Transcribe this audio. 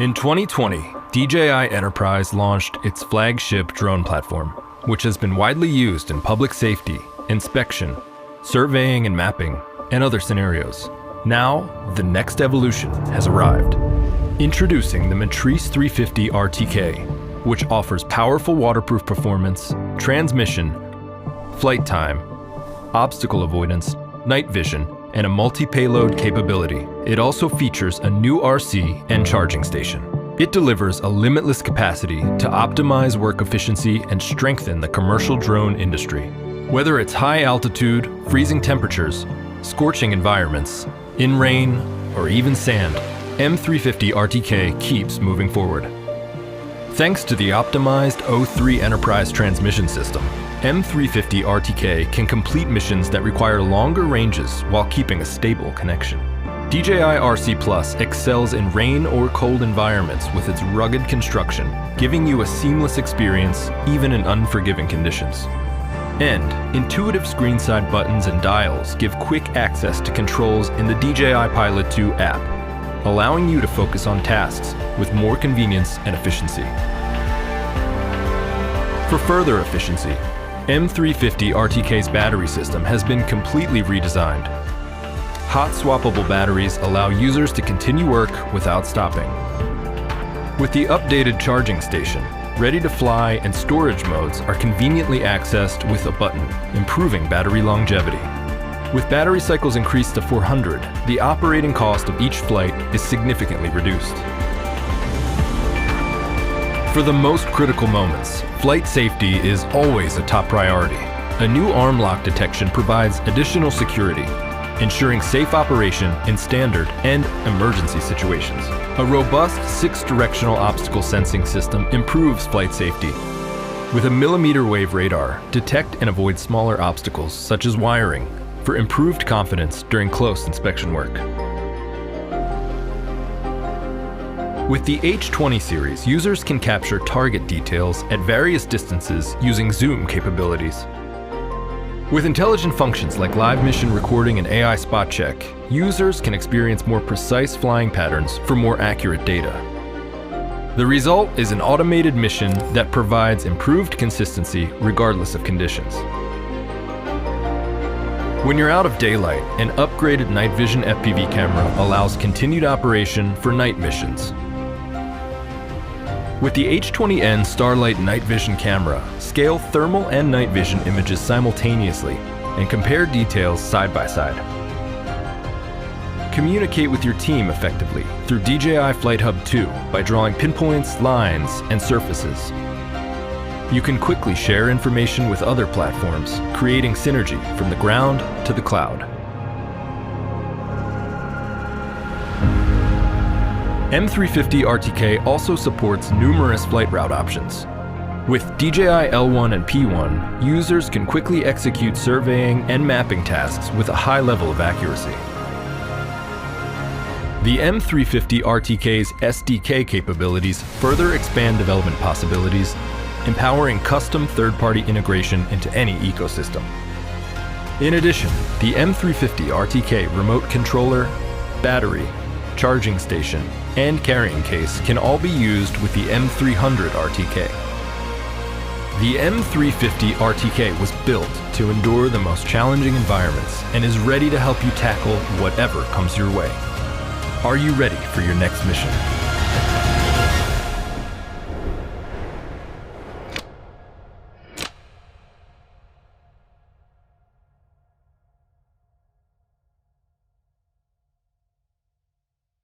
In 2020, DJI Enterprise launched its flagship drone platform, which has been widely used in public safety, inspection, surveying and mapping, and other scenarios. Now, the next evolution has arrived. Introducing the Matrice 350 RTK, which offers powerful waterproof performance, transmission, flight time, obstacle avoidance, night vision, and a multi-payload capability. It also features a new RC and charging station. It delivers a limitless capacity to optimize work efficiency and strengthen the commercial drone industry. Whether it's high altitude, freezing temperatures, scorching environments, in rain, or even sand, M350 RTK keeps moving forward. Thanks to the optimized O3 Enterprise transmission system, M350 RTK can complete missions that require longer ranges while keeping a stable connection. DJI RC Plus excels in rain or cold environments with its rugged construction, giving you a seamless experience even in unforgiving conditions. And intuitive screenside buttons and dials give quick access to controls in the DJI Pilot 2 app, allowing you to focus on tasks with more convenience and efficiency. For further efficiency, M350 RTK's battery system has been completely redesigned. Hot swappable batteries allow users to continue work without stopping. With the updated charging station, ready to fly and storage modes are conveniently accessed with a button, improving battery longevity. With battery cycles increased to 400, the operating cost of each flight is significantly reduced. For the most critical moments, flight safety is always a top priority. A new arm lock detection provides additional security, ensuring safe operation in standard and emergency situations. A robust 6-directional obstacle sensing system improves flight safety. With a millimeter wave radar, detect and avoid smaller obstacles such as wiring for improved confidence during close inspection work. With the H20 series, users can capture target details at various distances using zoom capabilities. With intelligent functions like live mission recording and AI spot check, users can experience more precise flying patterns for more accurate data. The result is an automated mission that provides improved consistency regardless of conditions. When you're out of daylight, an upgraded night vision FPV camera allows continued operation for night missions. With the H20N Starlight Night Vision camera, scale thermal and night vision images simultaneously and compare details side by side. Communicate with your team effectively through DJI Flight Hub 2 by drawing pinpoints, lines, and surfaces. You can quickly share information with other platforms, creating synergy from the ground to the cloud. M350 RTK also supports numerous flight route options. With DJI L1 and P1, users can quickly execute surveying and mapping tasks with a high level of accuracy. The M350 RTK's SDK capabilities further expand development possibilities, empowering custom third-party integration into any ecosystem. In addition, the M350 RTK remote controller, battery, charging station, and carrying case can all be used with the M300 RTK. The M350 RTK was built to endure the most challenging environments and is ready to help you tackle whatever comes your way. Are you ready for your next mission?